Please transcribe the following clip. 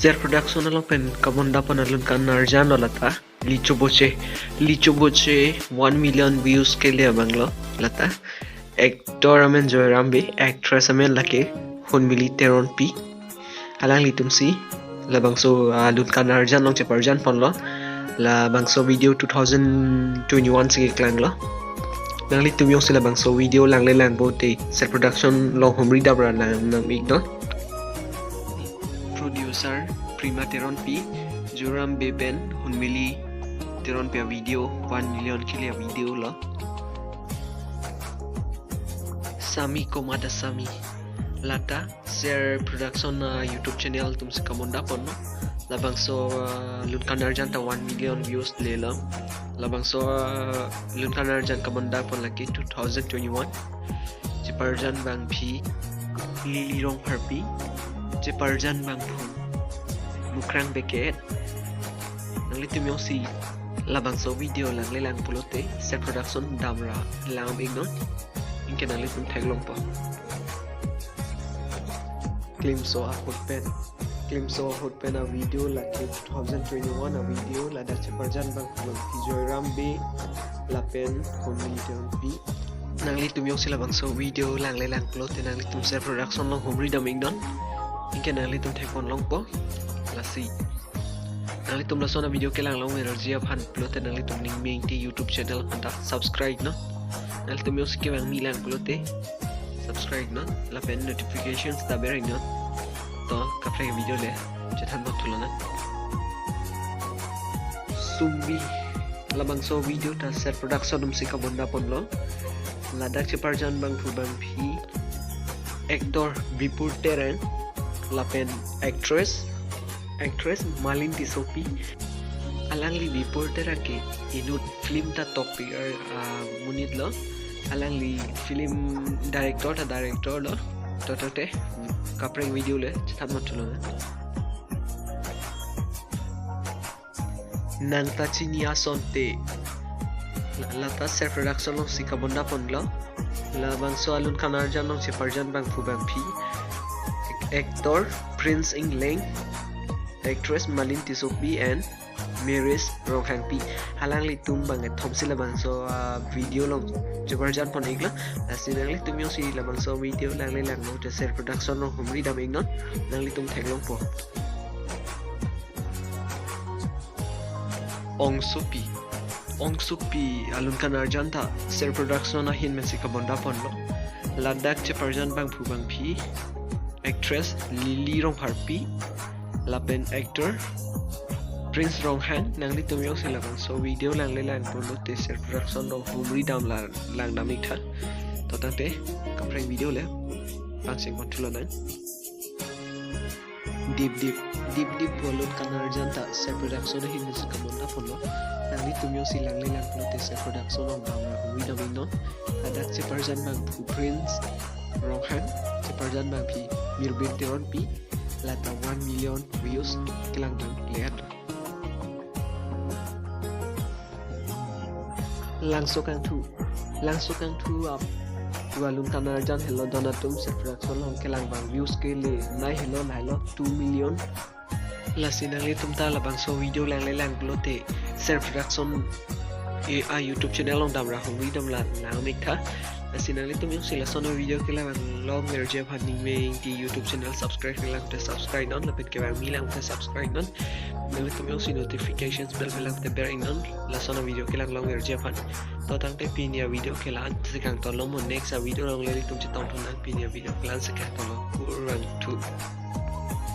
Ser production lo pen kamonda panalun kan narjan lata licho boche 1 million views ke liye banglo lata actor amen joyrambe actress amen lake hun mili teron pi halang litum si la bangso lun kan narjan long che parjan ponlo la bangso video 2021 se klang lo nang litum yong sila bangso video lang le lang bote set production long homri dabra nam igno producer prima teron pi joram beben hunmili teron pe video 1 million kile video lo sami komada sami lata share production youtube channel tum se kamonda pon labang so lun kanar jan ta 1 million views le lo labang so lun kanar jan kamonda pon laki 2021 je parjan bang phi lili rong harpi je parjan bang phun mukrang beket nang litum yong si labang so video lang lelang pulote set production damra lang ignon inke nang litum thaglong pa claim so hot pen a video like 2021 a video la da che parjan bang phun joyram be la pen community pi nang litum yong sila bang so video lang lelang pulote nang litum set production long homri dam ignon inke nang litum thekon long po lasi nang litum la sona video ke lang long energy aphan plote nang litum ning ming ti youtube channel anta subscribe no nang litum yo ske bang milang plote subscribe no la pen notifications ta bering no to kapre video le chethan no thulana sumbi labang so video ta set production se ka bonda ponlo ladak che parjan bang thu bang phi actor vipur teren la pen actress Malin Tisopi alangli reporter ke inut film ta topic munit lo alangli film director lo totote kapre video le chat matlo nang ta chinia sonte lata self production lo sikabonda ponlo la bang so alun kanar janong che parjan bang fu bang phi actor Prince Ingleng actress Malin Tisopi and Maris Rokhangpi halang li tum bang thom sila bang so video long jabarjan pon igla asinang li tum yo si la bang so video lang le lang no self production no humri dam ignon nang li tum thaglong po ong supi alun kanar janta self production na hin mesi ka bonda pon lo ladak che parjan bang phu bang phi actress Lili Rong Harpi lapen actor Prince Rong Han nang litum yong sila bang so video lang lelang polo te self production no humri dam lang damik tha to tante kapre video le bang sing control nan deep bolon kanar janta self production no hin se kamonda polo nang litum yong sila lelang polo te self production no dam humri dam no adak che parjan bang Prince Rong Han che parjan bang pi mirbin teron pi lata 1 million views kelang dang lihat langsung kang thu up walum kanar jan hello donatum set production long kelang bang views ke le nai hello 2 million la sinali tum ta la bang so video lang le lang blote set production a youtube channel long dam ra hong dam la nang mik tha sinali tum yung sila sono video ke lang long energy phan ning meng ti youtube channel subscribe ke lang te subscribe non lapit ke bang milang te subscribe non nang tum yung si notifications bell lang te bearing non la sono video ke lang long energy phan to tang te pin ya video ke lan se kang to long mo next video long le tum che tong thon pin ya video ke lan se ka to lo kurang tu